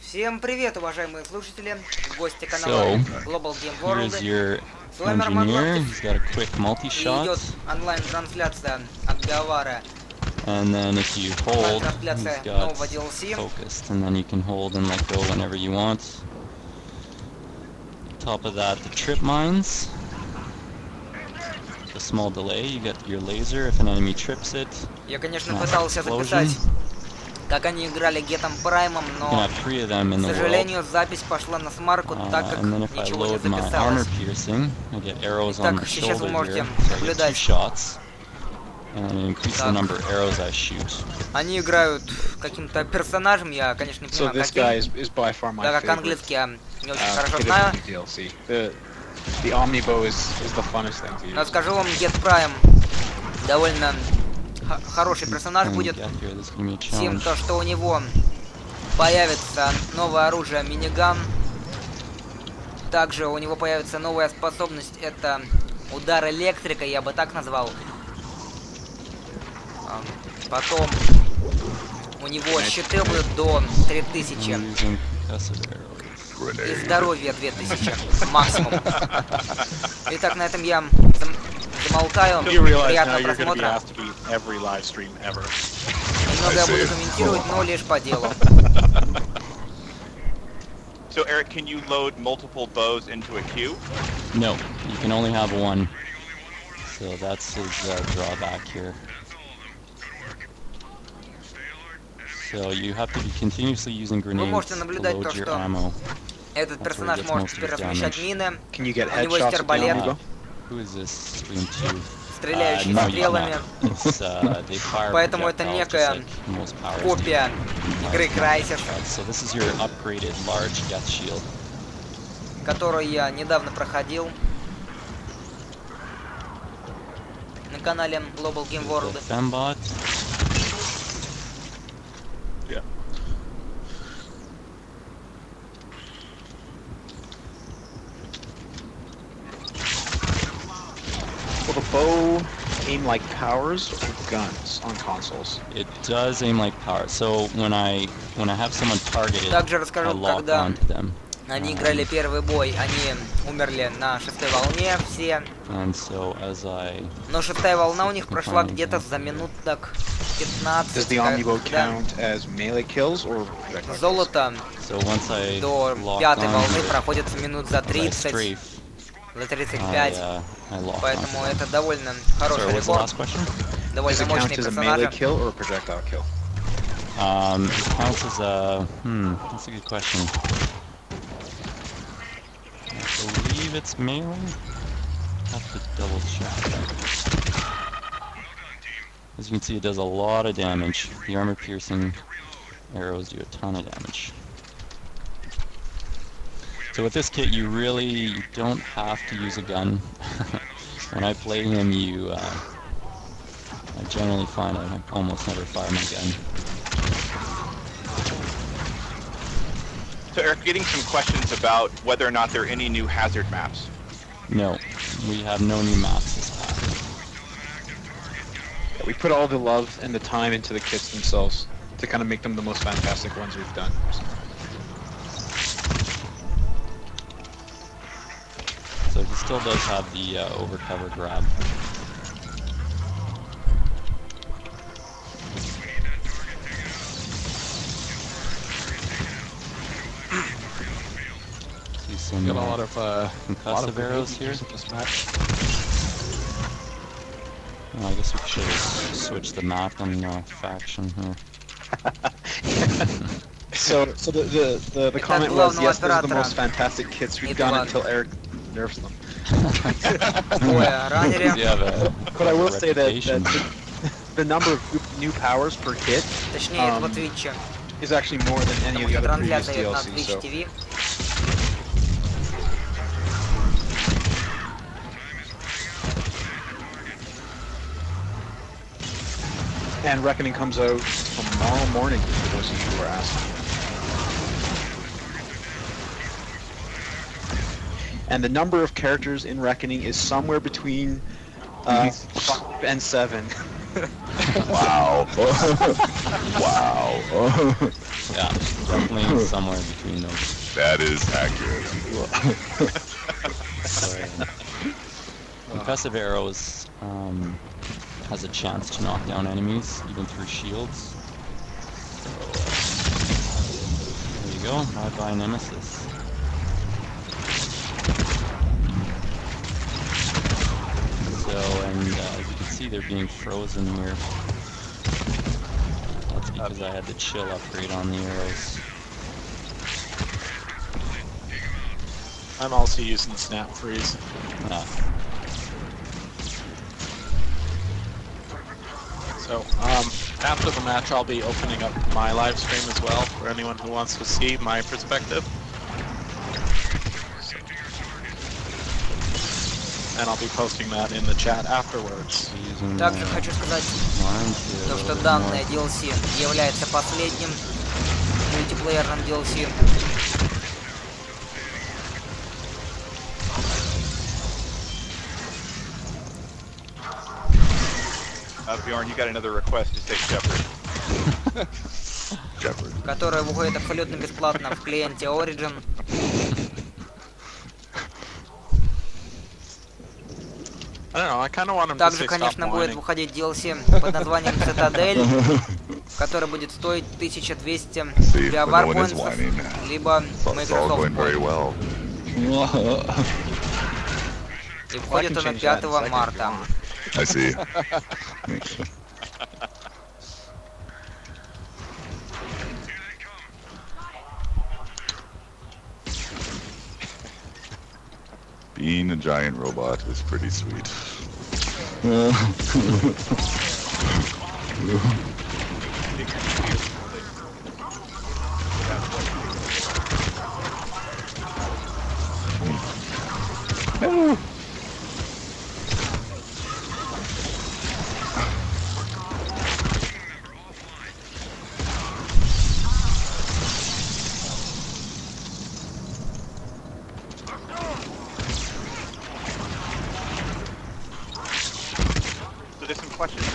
Всем привет, уважаемые слушатели, гости канала Global Game World. С вами engineer. He's got a quick multi-shot. идет онлайн-трансляция от Биовара. And then if you hold, Трансляция he's got нового DLC. focused, and then you can hold and let go whenever you want. Top of that, the trip mines. A small delay, you get your laser if an enemy trips it. Я, конечно, пытался записать, как они играли Гетом Праймом, но, к сожалению, запись пошла на смарку, так как ничего не записалось. Итак, сейчас вы можете наблюдать, они играют каким-то персонажем, я, конечно, не понимаю, каким, так как английский я не очень хорошо знаю. Но скажу вам, Get Prime довольно хороший персонаж будет, тем то, что у него появится новое оружие миниган. Также у него появится новая способность, это удар электрика, я бы так назвал. Потом у него щиты будут до 3000 и здоровье 2000 максимум. Итак, на этом я замолкаю. Приятного просмотра. Немного я буду комментировать, но лишь по делу. So Eric, can you load multiple bows into a queue? No, you can only have one. So that's his drawback here. So you have to be continuously using grenades to load your ammo. Этот персонаж может теперь размещать мины. У него есть Headshots арбалет, Who is this? Stream 2. стреляющий No, стрелами. They fire Поэтому это projectiles, некая just like most powers do. копия игры Crysis, So this is your upgraded large death shield. которую я недавно проходил на канале Global Game World. The Fembot. Yeah. Will the bow aim like powers or guns on consoles? It does aim like power. So when I have someone targeted, Также I расскажу, lock когда onto them. они играли первый бой, они умерли на 6-й волне все. And so as I Но 6-я волна у них прошла где-то за минут так 15. Does the omnibow count as melee kills or projectile kills? Золото so once I до lock 5-й on, волны проходится минут за as I 30, strafe, за 35. I lock Поэтому onto them. это довольно хороший Sorry, what's the рекорд, last question? Does довольно it мощные count as a melee персонажи. kill or a projectile kill? It counts as a that's a good question. I believe it's melee. Have to double check. As you can see, it does a lot of damage. The armor-piercing arrows do a ton of damage. So with this kit, you really don't have to use a gun. When I play him, I generally find I almost never fire my gun. So Eric, getting some questions about whether or not there are any new hazard maps. No, we have no new maps this pack. We put all the love and the time into the kits themselves to kind of make them the most fantastic ones we've done. So he still does have the overcover grab. See some Got a lot of concussive arrows here. This match. Oh, I guess we should have switched the map on faction here. So the comment was, yes, those are the most fantastic kits we've done until Eric nerfs them. But I will say that the number of new powers per kit is actually more than any of the other previous DLCs. So. And Reckoning comes out tomorrow morning, for those of you who are asking. And the number of characters in Reckoning is somewhere between 5 and 7. Wow. Wow. Yeah, definitely somewhere between those. That is accurate. Concussive arrows has a chance to knock down enemies, even through shields. So, there you go, bye-bye Nemesis. So, and as you can see, they're being frozen here. That's because I had the chill upgrade on the arrows. I'm also using snap freeze. So, after the match, I'll be opening up my live stream as well for anyone who wants to see my perspective. And I'll be posting that in the chat afterwards. Также хочу сказать, что данное DLC является последним мультиплеерным DLC. Bjorn, you got another request to say Shepherd. Которое выходит абсолютно бесплатно в клиенте Origin. Также, конечно, будет выходить DLC под названием Citadel, который будет стоить 1200 VR points, либо Microsoft Point. И входит он 5 марта. I see. Being a giant robot is pretty sweet.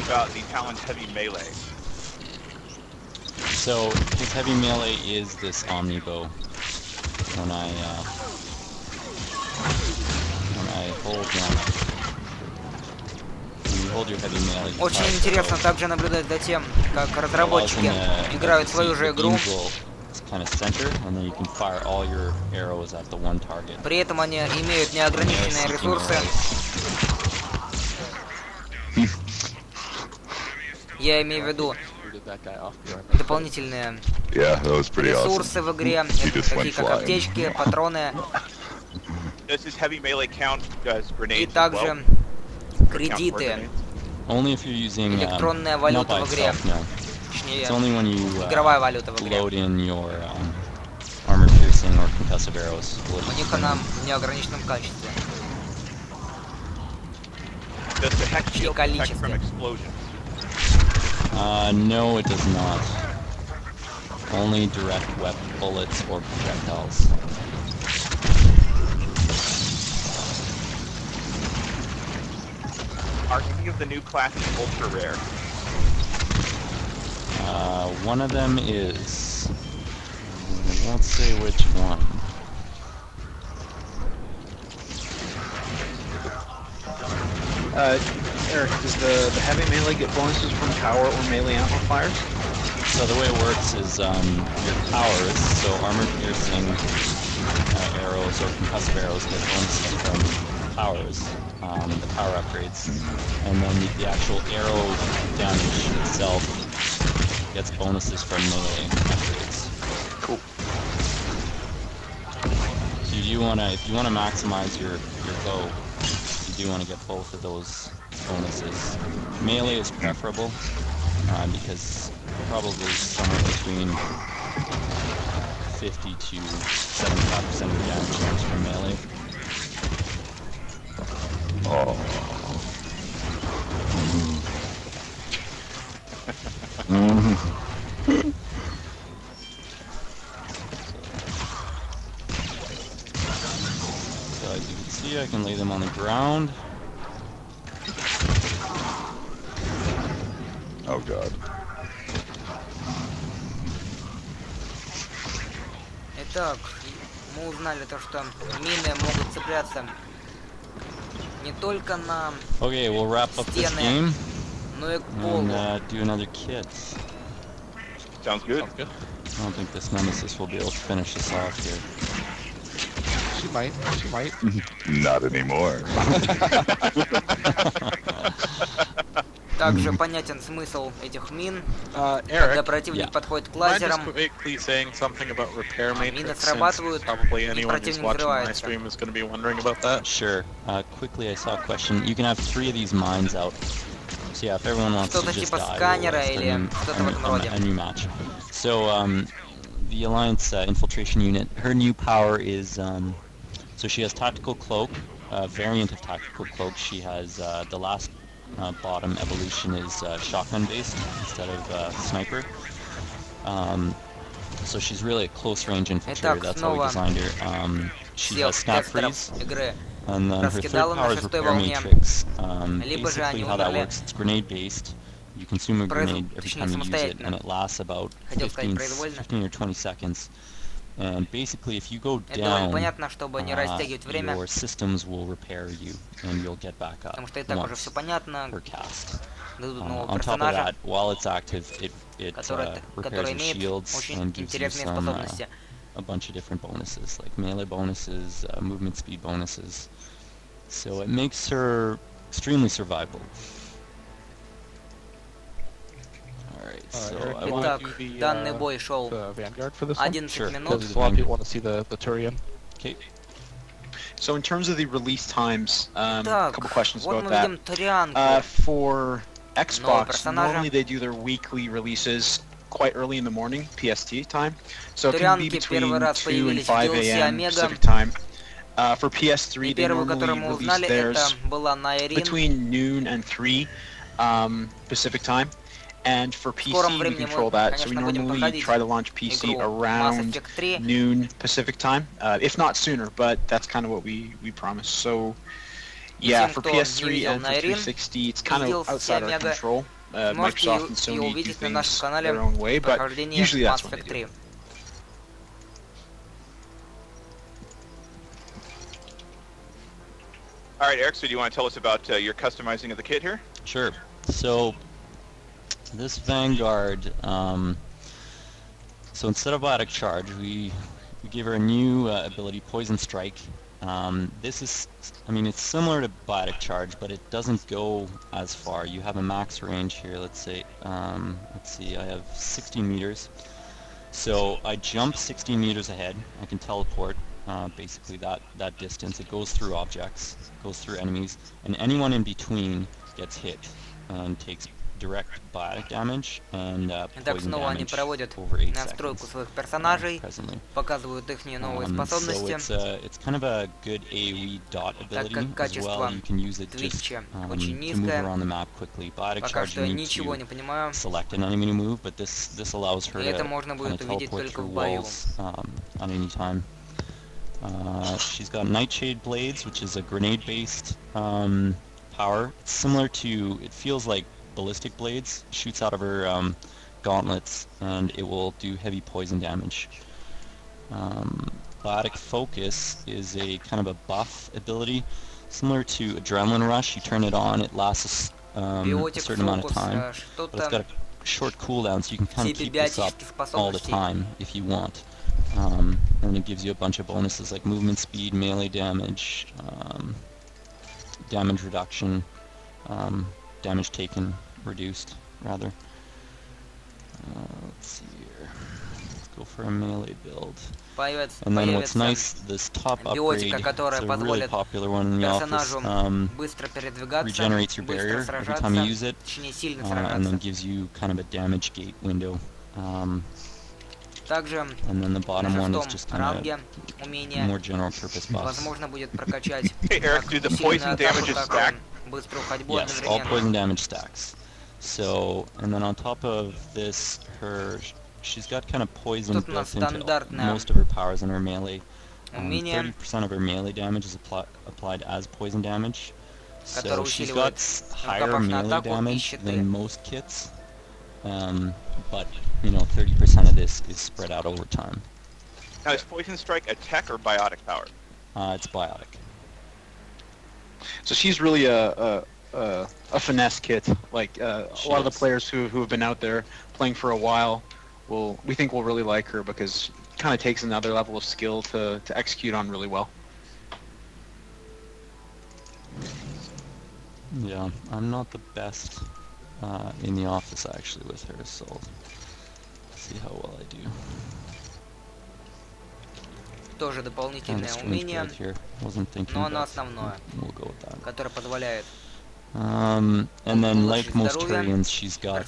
About the Talon's heavy melee. So his heavy melee is this omnibow. When I hold down, when you hold your heavy melee. Очень интересно также наблюдать за тем, как разработчики играют свою же игру. При этом они имеют неограниченные ресурсы. Я имею в виду дополнительные ресурсы в игре, такие как аптечки, патроны и также кредиты, электронная валюта в игре, точнее, игровая валюта в игре. У них она в неограниченном качестве и количестве. No, it does not. Only direct bullets or projectiles. Are any of the new classes ultra rare? One of them is. I won't say which one. Eric, does the heavy melee get bonuses from power or melee amplifiers? So the way it works is your powers, so armor-piercing arrows or concussive arrows get bonuses from powers, the power upgrades, and then the actual arrow damage itself gets bonuses from melee upgrades. Cool. So you do wanna, if you wanna maximize your bow, you do want to get both of those bonuses. Melee is preferable because probably somewhere between 50 to 75% of the damage comes from melee. Oh. So as you can see, I can lay them on the ground. Oh god. Так, мы узнали то, что мины могут цепляться не только на Okay, we'll wrap up this game но и к полу. and do another kit. Sounds good. Sounds good. I don't think this Nemesis will be able to finish this off here. She might. She might. Not anymore. Также понятен смысл этих мин. Когда Eric, противник подходит к mind just лазерам, quickly saying something about repair мины matrix, срабатывают, since probably и anyone who's противник watching my взрывается. stream is going to be wondering about that. Sure. Quickly, I saw a question. You can have 3 of these mines out. So yeah, if everyone wants to Что-то just типа die, сканера we'll или что-то в этом роде. a new match. So the Alliance infiltration unit, her new power is so she has tactical cloak, variant of tactical cloak. She has the last bottom evolution is shotgun based instead of sniper. So she's really a close range infiltrator. Итак, That's how we снова designed her. She has всех snap тестеров freeze. игры And then her third раскидала на power is шестой repair волне. matrix. Либо же они Basically how that умерли, works, it's grenade based. You consume a grenade every точнее, time you use it, самостоятельно. and it lasts about Хотел сказать 15 произвольно. or 20 seconds. And basically, if you go Это довольно down, понятно, чтобы не растягивать время, your systems will repair you, and you'll get back up потому что и так уже once все понятно. per cast. Дадут нового On top of персонажа, that, while it's active, it который repairs your имеет shields очень and gives you интересные some способности. a bunch of different bonuses, like melee bonuses, movement speed bonuses. So it makes her extremely survivable. Alright, so I want Итак, данный бой шел Vanguard for this one? 11 Sure. минут. Because a lot of people want to see the Turian. Okay. So in terms of the release times, a Так, couple questions вот about мы that. видим Торианку. For Xbox, персонажа. normally they do their weekly releases quite early in the morning, PST time. So it can be Торианки between первый раз 2 and появились в 5 DLC a.m. Омега. Pacific time. For PS3, И they первую, normally которую мы release узнали, это theirs была на Ирин. between noon and 3 Pacific time. And for PC, скором we времени control мы, that. So we конечно, будем normally проходить try to launch PC игру Mass around Effect 3. noon Pacific time, if not sooner, but that's kind of what we promise. So yeah, Тем, for кто PS3 не видел and for на Ирин, 360, it's kind видел of все outside our Омега, control. сможете Microsoft and ее Sony do увидеть на нашем things канале their own way, but прохождение usually Mass that's when they Effect do. 3. All right, Eric, so do you want to tell us about your customizing of the kit here? Sure. So this Vanguard, so instead of Biotic Charge, we gave her a new ability, Poison Strike. This is, I mean, it's similar to Biotic Charge, but it doesn't go as far. You have a max range here. Let's say, let's see, I have 60 meters. So I jump 60 meters ahead. I can teleport basically that distance. It goes through objects, goes through enemies, and anyone in between gets hit and takes direct biotic damage and Итак, poison снова они damage проводят over 8 настройку seconds своих персонажей, presently. показывают их новые способности. So it's kind of a good AoE dot ability как as качество well. You can use it just Twitch to очень move низкое. around the map quickly. Biotic Пока charge что you я need ничего не to понимаю. select an enemy to move, but this allows her И to это можно kind будет of увидеть teleport только through в бою. walls at any time. She's got Nightshade Blades, which is a grenade-based power. It's similar to, it feels like ballistic blades, shoots out of her gauntlets, and it will do heavy poison damage. Biotic Focus is a kind of a buff ability, similar to Adrenaline Rush. You turn it on, it lasts a certain amount of time, but it's got a short cooldown, so you can kind of keep this up all the time if you want. And it gives you a bunch of bonuses like movement speed, melee damage, damage reduction, damage taken reduced, rather. Let's see here. Let's go for a melee build. And then what's nice, this top upgrade, it's a really popular one in the office, regenerates your barrier every time you use it, and then gives you kind of a damage gate window. And then the bottom one is just kind of more general purpose buffs. Hey Eric, do the poison damages stack? Yes, all poison damage stacks. So, and then on top of this, she's got kind of poison built into most of her powers in her melee. 30% of her melee damage is applied as poison damage. So she's got higher melee damage than most kits, but you know, 30% of this is spread out over time. Now, is Poison Strike a tech or biotic power? It's biotic. So she's really a finesse kit. Like a lot of the players who have been out there playing for a while we think will really like her because it kind of takes another level of skill to execute on really well. Yeah, I'm not the best in the office actually with her, so see how well I do. Тоже дополнительное умение, но оно основное, которое позволяет and then like most Turians, she's got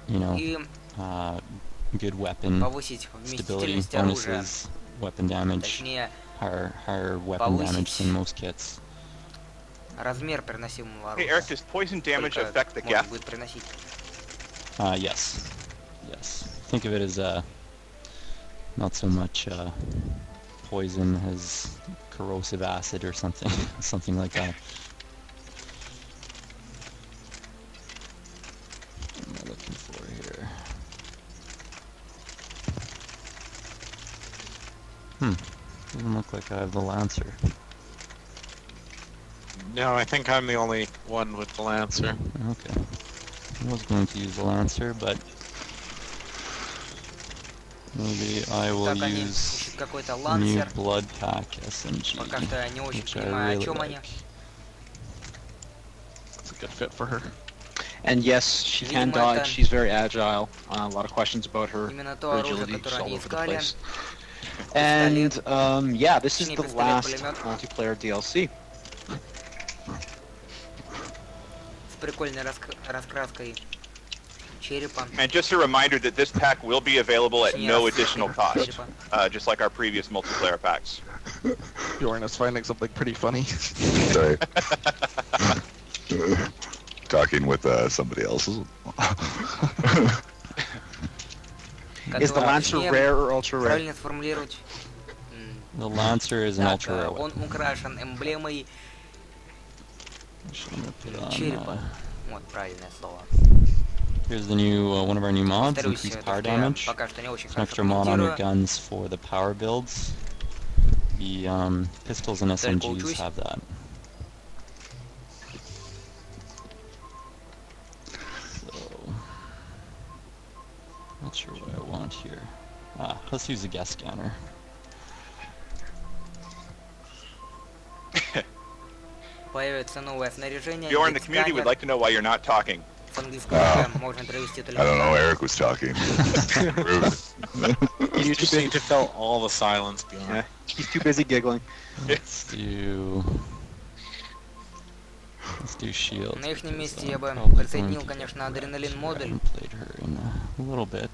you know, good weapon stability bonuses, weapon damage, higher weapon damage than most kits. Размер переносимого оружия. Hey Eric, does poison damage affect the gap? Yes. Think of it as not so much poison as corrosive acid or something, something like that. What am I looking for here? Doesn't look like I have the Lancer. No, I think I'm the only one with the Lancer. Okay. I was going to use the Lancer, but maybe I will use new Blood Pack SMG, which I really like. It's a good fit for her. And yes, she can dodge, she's very agile. A lot of questions about her agility, she's all over the place. And yeah, this is the last multiplayer DLC. And just a reminder that this pack will be available at no additional cost, just like our previous multiplayer packs. Bjorn is finding something pretty funny. Sorry. Talking with somebody else's. Is the Lancer rare or ultra rare? The Lancer is an ultra rare Он украшен эмблемой черепа. Вот правильное слово. Here's the new one of our new mods, increased power damage. It's an extra mod on your guns for the power builds. The pistols and SMGs have that. So, not sure what I want here. Let's use the gas scanner. Появится новое снаряжение. Bjorn, the community would like to know why you're not talking. I don't know, Eric was talking. You just need to fill all the silence, Bjorn. Yeah, he's too busy giggling. Let's do shield. На ихнем месте я бы присоединил, конечно, адреналин модуль. Played her in a little bit.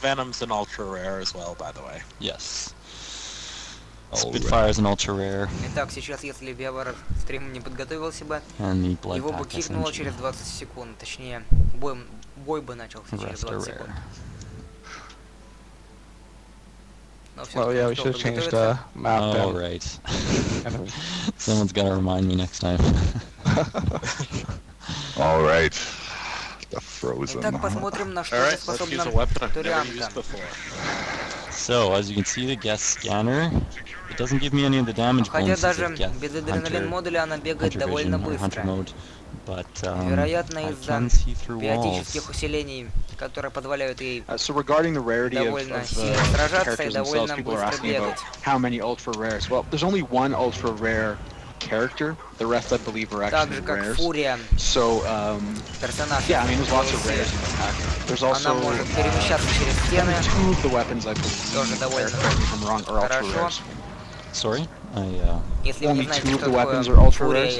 Venom's an ultra rare as well, by the way. Yes. Spitfire is an ultra rare. Итак, сейчас, если бы я стрим не подготовился бы, его бы кикнуло через 20 секунд. Точнее, бой бы начался через 20 секунд. Well, yeah, we should have changed the map. Oh, right. Someone's gotta remind me next time. All right. The Frozen. Итак, посмотрим, на что способна Турианка. So, as you can see, the gas scanner, it doesn't give me any of the damage bonuses. Хотя даже без адреналин модуля она бегает довольно быстро. Вероятно, из-за биотических усилений, которые позволяют ей довольно сильно сражаться и довольно быстро бегать. How many ultra rares? Well, there's only one ultra rare character. The rest, I believe, are actually rares. So, yeah, I mean, there's lots of rares in the pack. There's also two of the weapons, I believe, if I'm wrong, are ultra rares. Sorry? Only two of the weapons are ultra rares?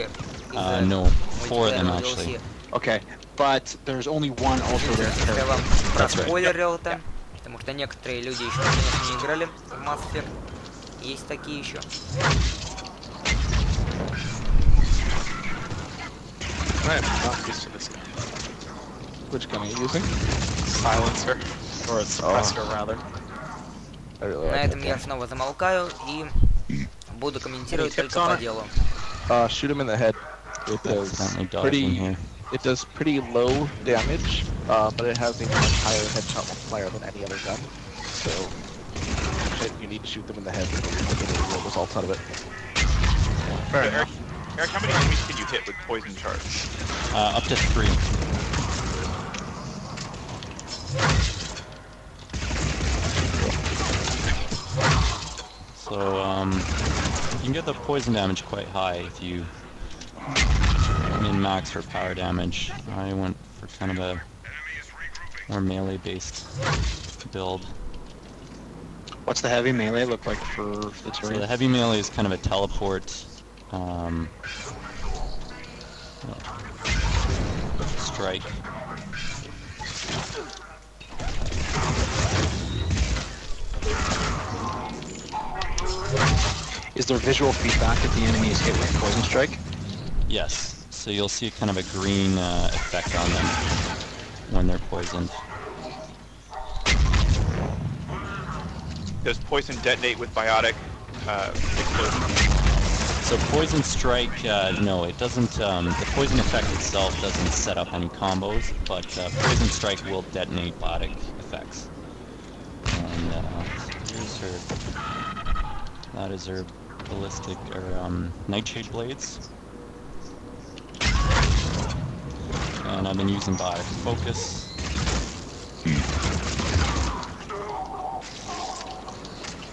No, 4 of them actually. Okay, but there's only one ultra rare character. That's right. Потому что некоторые люди еще, конечно, не играли в Mass Effect. Есть такие еще. I'm not used to this gun. Which gun are you using? Silencer. Or a suppressor, rather. На этом я снова замолкаю и буду комментировать только по делу. Shoot him in the head. It does pretty low damage, but it has a much higher headshot multiplier than any other gun. So need to shoot them in the head to get a real result out of it. Fair enough. Eric, how many enemies can you hit with poison charge? Up to 3. So, you can get the poison damage quite high if you min-max for power damage. I went for kind of a more melee-based build. What's the heavy melee look like for the terrain? So the heavy melee is kind of a teleport strike. Is there visual feedback if the enemy is hit with poison strike? Yes. So you'll see kind of a green effect on them when they're poisoned. Does poison detonate with biotic explosion? So poison strike, no, it doesn't. The poison effect itself doesn't set up any combos, but poison strike will detonate biotic effects. And here's her. That is her ballistic or nightshade blades. And I've been using biotic focus.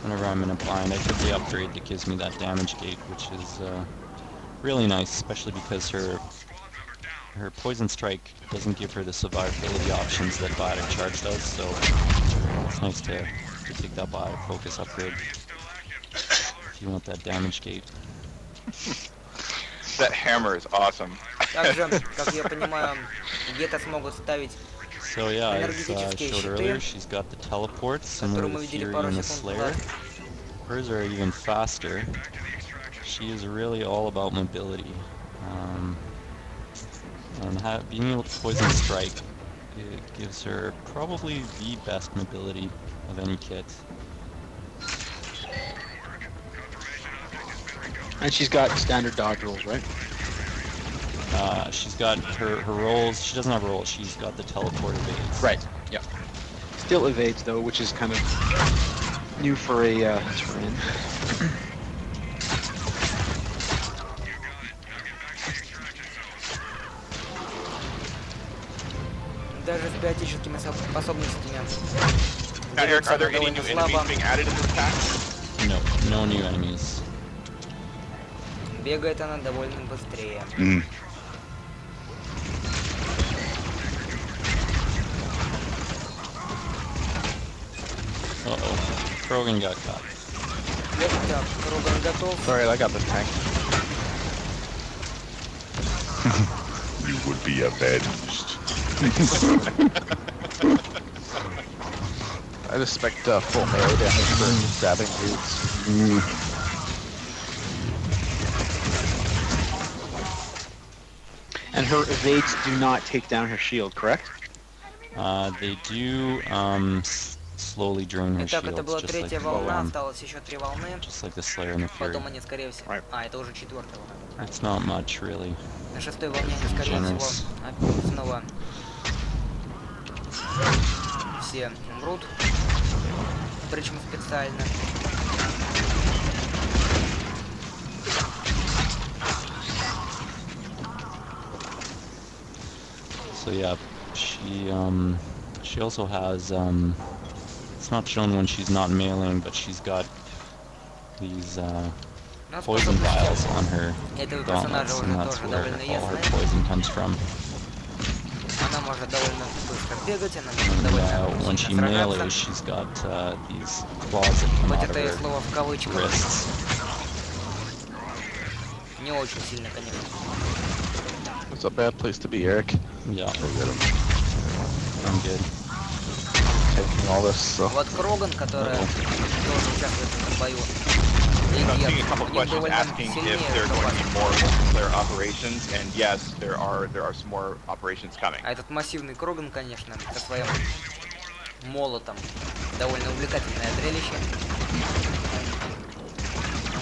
Whenever I'm in a blind, I took the upgrade that gives me that damage gate, which is really nice, especially because her poison strike doesn't give her the survivability options that biotic charge does, so it's nice to take that biotic focus upgrade if you want that damage gate. That hammer is awesome. Также, как я понимаю, где-то смогут ставить So yeah, as I showed earlier, she's got the teleports, similar to Fury and the Slayer. Hers are even faster. She is really all about mobility. And being able to poison strike, it gives her probably the best mobility of any kit. And she's got standard dodge rolls, right? She's got her rolls. She doesn't have rolls. She's got the teleport evades. Right. Yep. Still evades though, which is kind of new for a terrain. Даже с биотическими способностями. Now, Eric, are there any new enemies being added in this pack? No, no new enemies. Бегает она довольно быстрее. Uh-oh. Krogan got caught. Так, Кроган готов. Sorry, I got this tank. You would be avenged. I just expect full melee damage for stabbing dudes. And her evades do not take down her shield, correct? They do slowly drain her Итак, это shields, была just третья like волна, осталось еще 3 волны. just like the Slayer and the Fury. Потом они, скорее всего... это уже 4-я волна. It's not much, really. На 6-й волне они, скорее всего, снова все умрут. Причем специально. So yeah, she also has it's not shown when she's not meleeing, but she's got these poison vials on her gauntlets, and that's where all her poison comes from. Она может довольно быстро бегать, она может довольно When she melees, she's got these claws that come out of это слово в her кавычках. wrists. Не очень сильно, конечно. It's a bad place to be, Eric. Yeah, I'm good. Taking all this, so. Вот Кроган, которая тоже участвует в этом бою. I'm seeing a couple questions asking if there are going to be more multiplayer operations, and yes, there are some more operations coming. А этот массивный Кроган, конечно, со своим молотом. Довольно увлекательное зрелище.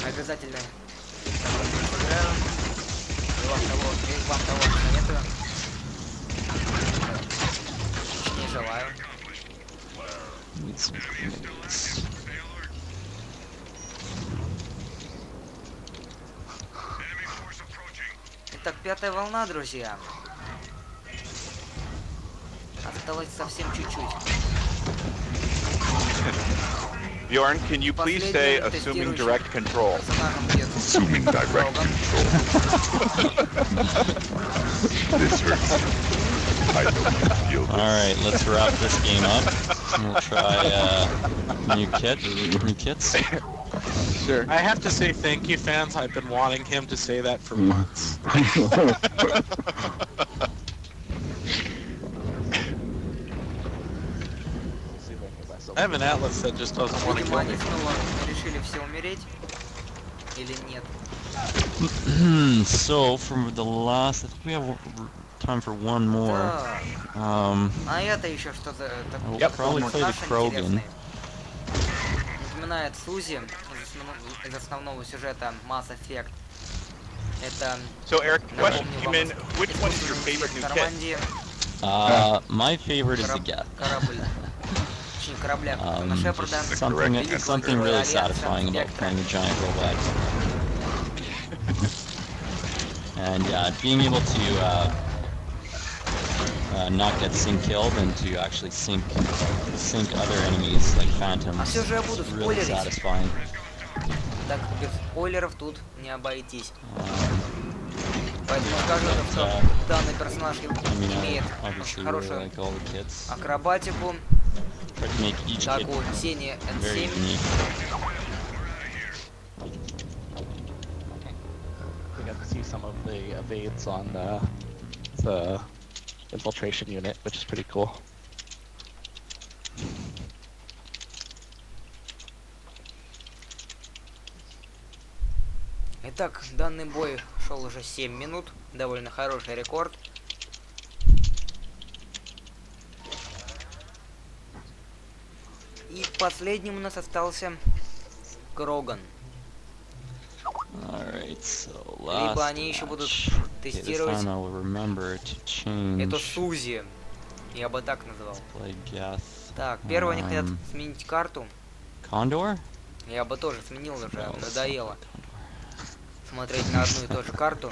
Обязательно сыграю. И вам того советую. Точнее, желаю. Need some grenades. пятая волна, друзья. Осталось совсем чуть-чуть. Bjorn, can you please say assuming direct control? Assuming direct control. This hurts. I know you feel this. Alright, let's wrap this game up. We'll try new kits. Sure. I have to say thank you, fans. I've been wanting him to say that for months. I have an atlas that just doesn't want to kill me. Решили все умереть или нет? So, from the last, I think we have time for one more. А это еще что за We'll probably play the Krogan. Напоминает Сузи из основного сюжета Mass Effect. Это. So Eric, question came in. Which one is your favorite new kit? My favorite is the Geth. Something really satisfying about playing a giant robot. And yeah, being able to not get sync killed and to actually sync other enemies like phantoms is really satisfying. Так, без спойлеров тут не обойтись. Поэтому скажу, что данный персонаж имеет хорошую акробатику, как у Сени N7. We got to see some of the evades on the infiltration unit, which is pretty cool. Итак, данный бой шел уже 7 минут, довольно хороший рекорд. И последним у нас остался Кроган. Либо они еще будут тестировать эту Сузи, я бы так назвал. Так, первого они хотят сменить карту. Кондор? Я бы тоже сменил уже, надоело смотреть на одну и ту же карту.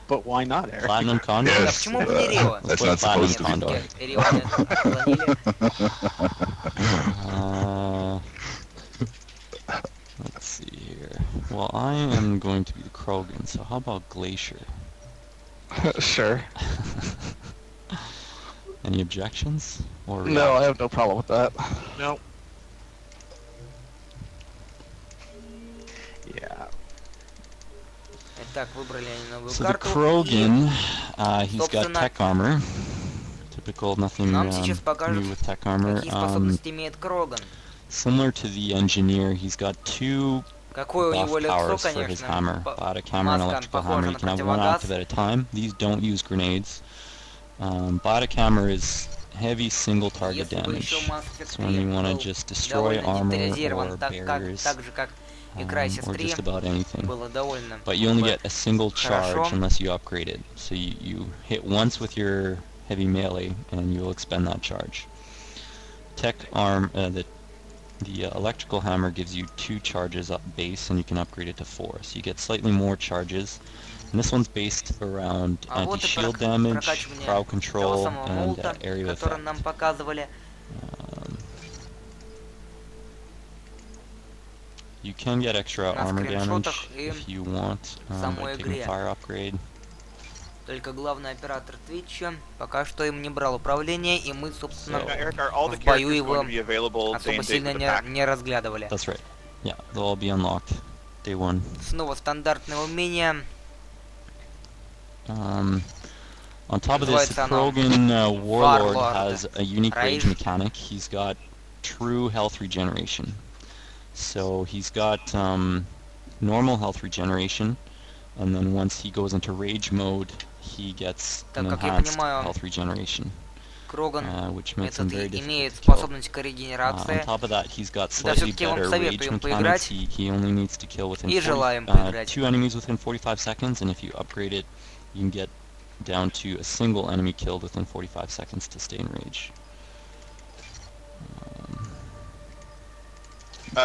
But why not, Eric? Platinum Condor? Да почему бы не Рио? That's not supposed to be. Рио отклонили. Let's see here. Well, I am going to be the Krogan, so how about Glacier? Sure. Any objections? Or no, I have no problem with that. No. Yeah. Итак, выбрали они новую So карту. the Krogan, he's got tech armor. Typical, nothing Нам сейчас new покажут, with tech armor. какие способности имеет Кроган. Similar to the engineer, he's got two Какое у него лицо, powers for his hammer. конечно. Biotic hammer and electrical hammer. You can have one active at a time. These don't use grenades. Biotic hammer is heavy single target damage. So when you want to just destroy armor or barriers, or just about anything. But you only get a single charge unless you upgrade it. So you hit once with your heavy melee and you'll expend that charge. Tech arm, the electrical hammer gives you 2 charges up base and you can upgrade it to 4. So you get slightly more charges. And this one's based around anti-shield damage, crowd control, and area effect. You can get extra armor damage if you want, by taking a fire upgrade. Только главный оператор Твитча пока что им не брал управление, и мы, собственно, в бою его особо сильно не разглядывали. That's right. Yeah, they'll all be unlocked. Day 1. Снова стандартное умение. On top of this, the Krogan Warlord has a unique rage mechanic. He's got true health regeneration. So he's got normal health regeneration, and then once he goes into rage mode, he gets an enhanced health regeneration, which makes him very difficult to kill. On top of that, he's got slightly better rage mechanics. He only needs to kill within 2 enemies within 45 seconds, and if you upgrade it, you can get down to a single enemy killed within 45 seconds to stay in rage.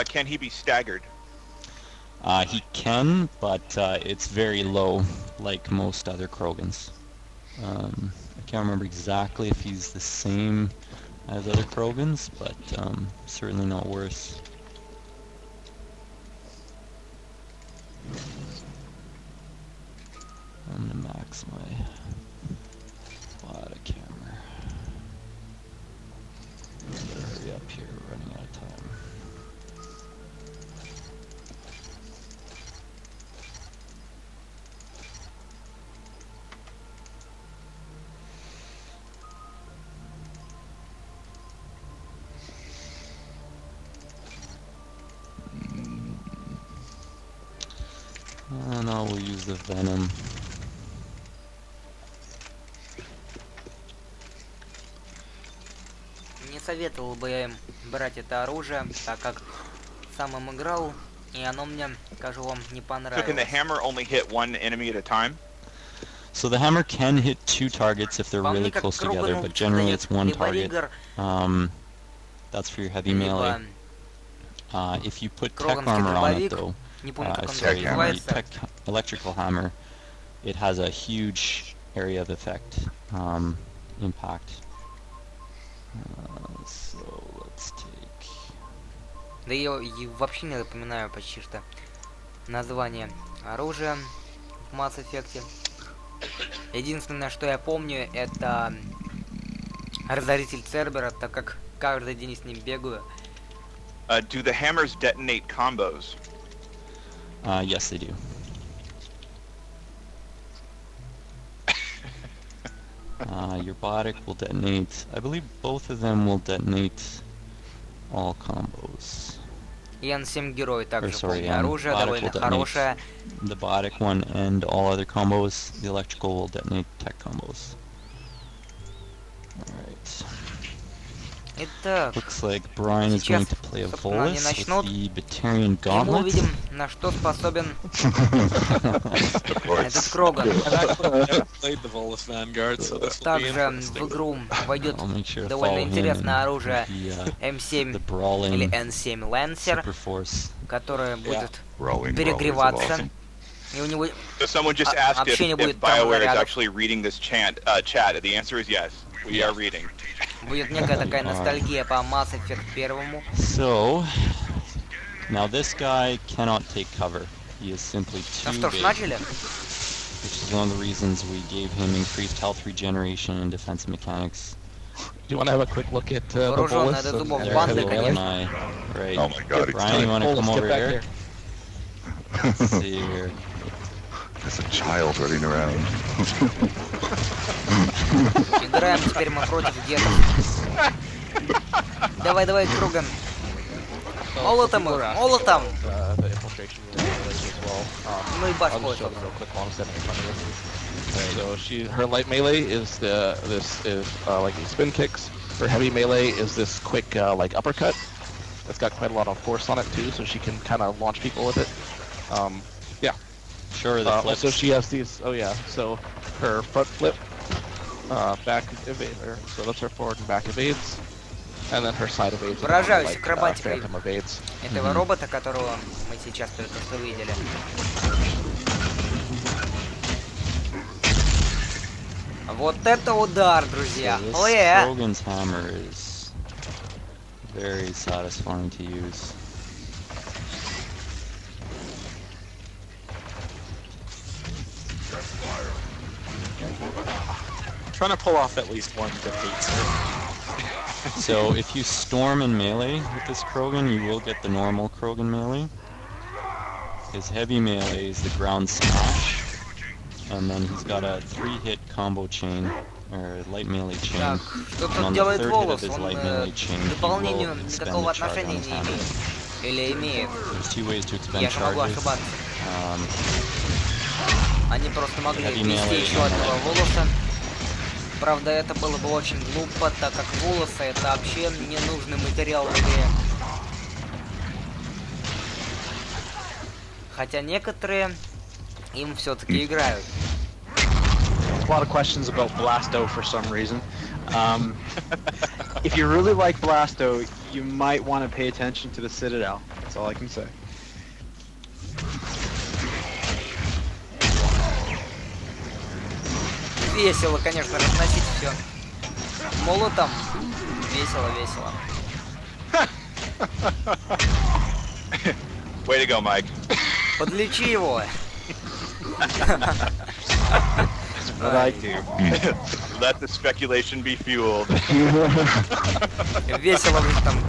Can he be staggered? He can, but it's very low like most other Krogans. I can't remember exactly if he's the same as other Krogans, but certainly not worse. I'm gonna max my body camera. Better hurry up here, we're running out of time. No, we'll use the venom. Не советовал бы я им брать это оружие, так как сам им играл, и оно мне, скажу вам, не понравилось. So can the hammer only hit one enemy at a time? So the hammer can hit 2 targets if they're really close together, but generally it's 1 target. That's for your heavy melee. If you put tech armor on it though, sorry, the tech electrical hammer, it has a huge area of effect, impact. So let's take... Да я вообще не запоминаю почти что название оружия в Mass Effect. Единственное, что я помню, это разоритель Цербера, так как каждый день с ним бегаю. Do the hammers detonate combos? Yes, they do. Your biotic will detonate. I believe both of them will detonate all combos. И N7 герой также помню. Оружие довольно хорошее. The biotic one and all other combos. The electrical will detonate tech combos. Alright. Итак, looks like Brian is going to play a Volus with the Batarian Gauntlet. И мы увидим, на что способен этот Кроган. Также в игру войдет довольно интересное оружие М7 или N7 Lancer, которое будет перегреваться. И у него общение будет там зарядов. Будет некая такая ностальгия по Mass Effect 1. So, now this guy cannot take cover. He is simply too big. Which is one of the reasons we gave him increased health regeneration and defense mechanics. Do you want to have a quick look at the Volus? Right. Oh my god, Brian, you want to come over here? Let's see here. There's a child running around. Играем теперь мы против деда. Давай, давай, Кроган. Молотом их, молотом. Ну и баш будет. So her light melee is like spin kicks. Her heavy melee is this quick like uppercut. It's got quite a lot of force on it too, so she can kind of launch people with it. Yeah. Sure. The flips. So she has these. Oh yeah. So her front flip, back evader. So that's her forward and back evades, and then her side evades. Поражаюсь акробатикой этого робота, которого мы сейчас только что видели. Вот это удар, друзья! Krogan's hammer is very satisfying to use. Trying to pull off at least one defeat, sir. So if you storm in melee with this Krogan, you will get the normal Krogan melee. His heavy melee is the ground smash, and then he's got a 3-hit combo chain, or light melee chain. Так, что тут делает Волос? Он к дополнению никакого отношения не имеет. Или имеет? Я же могу ошибаться. Они просто могли ввести еще одного Волоса. Правда, это было бы очень глупо, так как волосы это вообще ненужный материал в игре. Хотя некоторые им все-таки играют. A lot of questions about Blasto for some reason. If you really like Blasto, you might want to pay attention to the Citadel. That's all I can say. Весело, конечно, разносить все молотом. Весело, весело. Way to go, Mike. Подлечи его. What I do. Let the speculation be fueled. Весело вы там.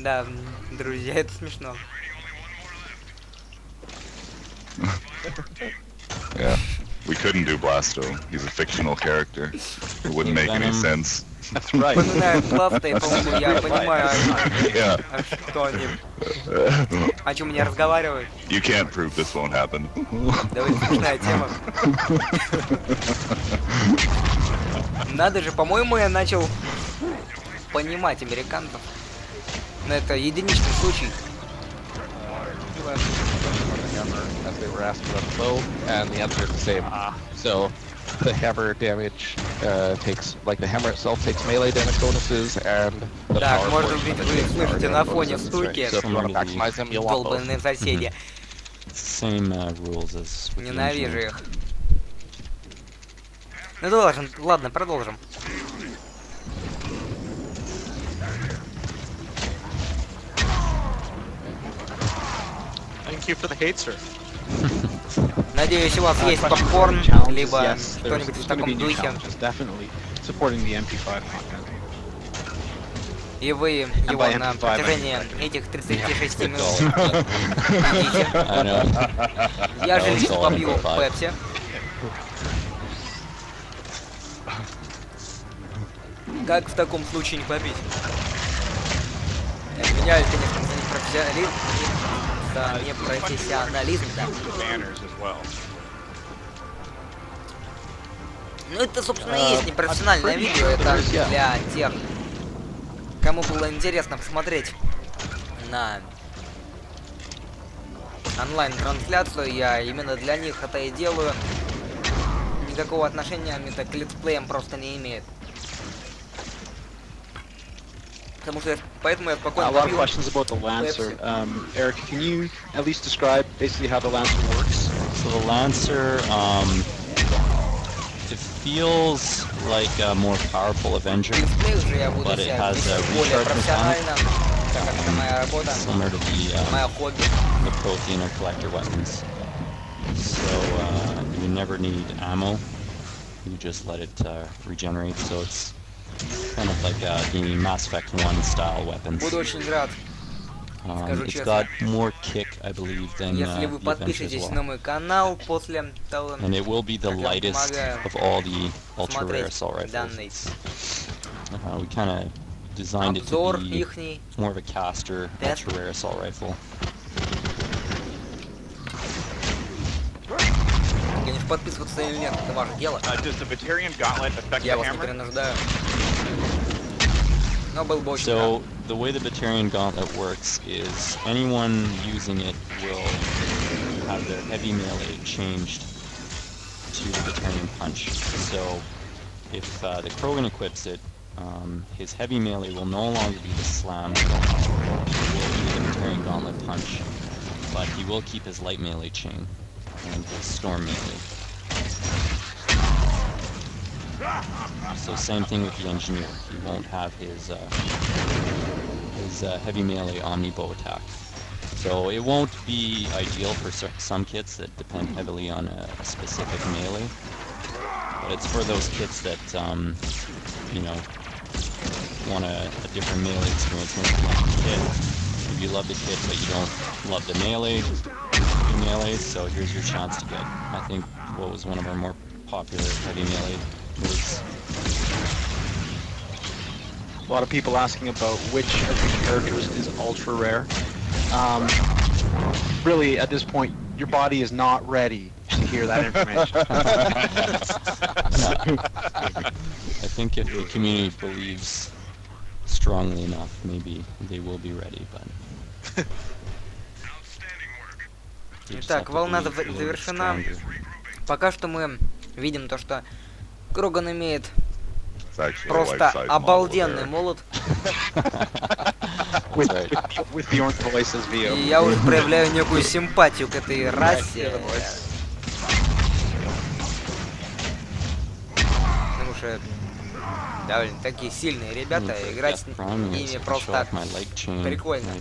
Да, друзья, это смешно. Yeah, we couldn't do Blasto. He's a fictional character. It wouldn't make any sense. That's right. Вспоминаю Клафта, и, по-моему, я понимаю, Yeah. что они... О чем они разговаривают. You can't prove this won't happen. Довольно смешная тема. Надо же, по-моему, я начал понимать американцев. Но это единичный случай. As they were asked about the bow, and the answer is the same. So the hammer damage takes, like the hammer itself takes melee damage bonuses, and the Так, power может portion быть, of вы it takes power слышите damage на фоне bonuses and стуки. strength. So if you want to maximize them, you'll want both. Долбанные соседи. Same rules as with the Ненавижу engineer. их. Ну должен, ладно, продолжим. Thank you for the hate, sir. Надеюсь, у вас есть попкорн, либо что-нибудь в таком духе. И вы его на протяжении этих 36 минут едите. Я же лично побью Пепси. Как в таком случае не побить? Я извиняюсь, конечно, за непрофессионализм, да. Ну это, собственно, и есть непрофессиональное видео, это для тех, кому было интересно посмотреть на онлайн-трансляцию, я именно для них это и делаю. Никакого отношения это к летсплеям просто не имеет. Потому что поэтому я спокойно A lot of questions about the Lancer. Eric, can you at least describe basically how the Lancer works? So the Lancer, it feels like a more powerful Avenger, but it has a recharge mechanic, similar to the Protean or Collector weapons. So you never need ammo, you just let it regenerate, so it's kind of like the Mass Effect 1 style weapons. Буду очень рад. It's got more kick, I believe, than Если вы the Avenger as подпишетесь на well. мой канал после того, And it will be the lightest of all the ultra-rare assault rifles. данный We kind of designed it to обзор be ихний. more of a caster ultra-rare assault rifle. Конечно, подписываться или нет, это ваше дело. Does the Batarian Gauntlet affect Я the вас не hammer? принуждаю. Но был бы очень So the way the Batarian Gauntlet works is anyone using it will have their heavy melee changed to the Batarian Punch. So if the Krogan equips it, his heavy melee will no longer be the slam, it will be the Batarian Gauntlet Punch, but he will keep his light melee chain and his storm melee. So same thing with the engineer. He won't have his heavy melee omni bow attack. So it won't be ideal for some kits that depend heavily on a specific melee. But it's for those kits that you know, want a different melee experience. Maybe you like the kit. Maybe you love the kit, but you don't love the melee. So here's your chance to get, I think, what was one of our more popular heavy melee moves. A lot of people asking about which of these characters is ultra rare. Really, at this point, your body is not ready to hear that information. I think if the community believes strongly enough, maybe they will be ready, but... Итак, волна завершена. Пока что мы видим то, что Кроган имеет просто обалденный молот. with the orange voices VO. И я уже проявляю некую симпатию к этой расе. Потому что довольно такие сильные ребята, играть с ними просто так прикольно.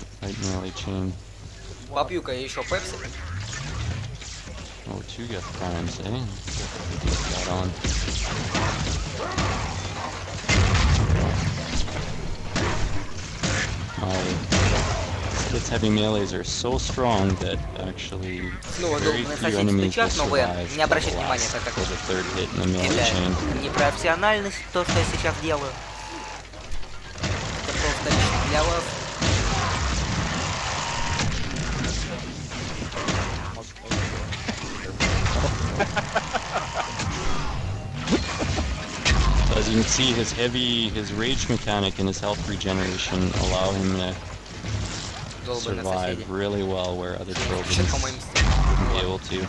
Попью-ка еще пепси. Oh, 2 get primes, eh? Let's get that on. Its heavy melees are so strong that actually very few enemies will survive for the third hit in the melee chain. Непрофессиональность, то, что я сейчас делаю. Это просто лично для вас. As you can see, his rage mechanic and his health regeneration allow him to survive really well where other Trojans wouldn't be able to.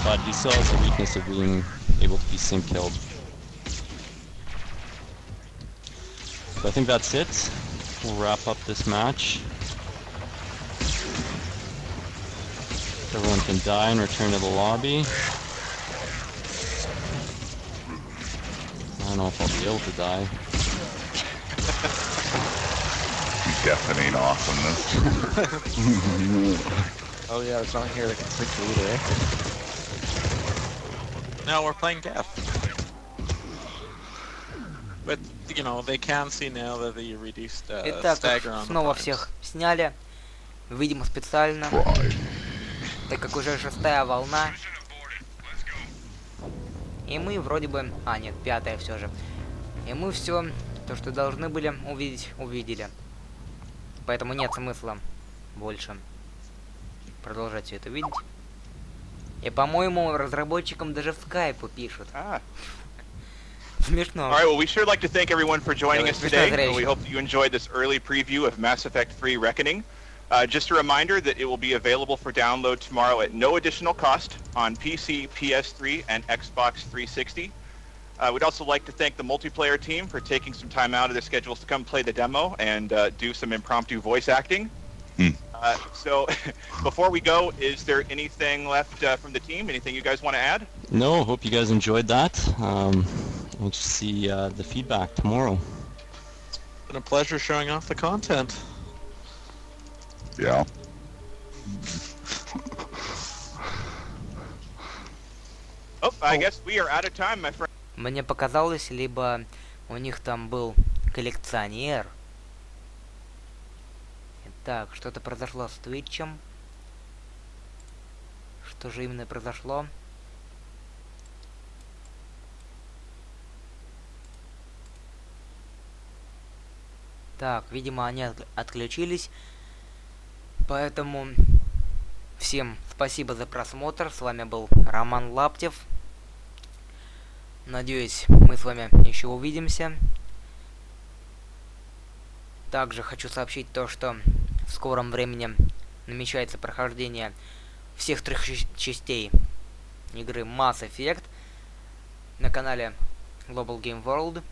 But he still has the weakness of being able to be sync killed. So I think that's it. We'll wrap up this match. Everyone can die and return to the lobby. I don't know if I'll be able to die. Deafening awesomeness. Oh yeah, there's nothing here that can sync you either, eh? No, we're playing death. But, you know, they can see now that the reduced stagger on снова всех сняли. Видимо, специально. Так как уже 6-я волна. И мы вроде бы... А, нет, 5-я все же. И мы все, то, что должны были увидеть, увидели. Поэтому нет смысла больше продолжать все это видеть. И, по-моему, разработчикам даже в скайпу пишут. Смешно. Alright, well, we sure like to thank everyone for joining us today. We hope that you enjoyed this early preview of Mass Effect 3 Reckoning. Just a reminder that it will be available for download tomorrow at no additional cost on PC, PS3, and Xbox 360. We'd also like to thank the multiplayer team for taking some time out of their schedules to come play the demo and do some impromptu voice acting. So, before we go, is there anything left from the team? Anything you guys want to add? No, hope you guys enjoyed that. We'll see the feedback tomorrow. It's been a pleasure showing off the content. Yeah. Oh, I guess we are out of time, my friend. Мне показалось, либо у них там был коллекционер. Так, что-то произошло с Твитчем. Что же именно произошло? Так, видимо, они отключились. Поэтому всем спасибо за просмотр. С вами был Роман Лаптев. Надеюсь, мы с вами еще увидимся. Также хочу сообщить то, что в скором времени намечается прохождение всех 3 частей игры Mass Effect на канале Global Game World.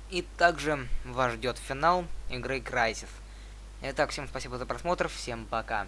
И также вас ждет финал игры Crysis. Итак, всем спасибо за просмотр, всем пока.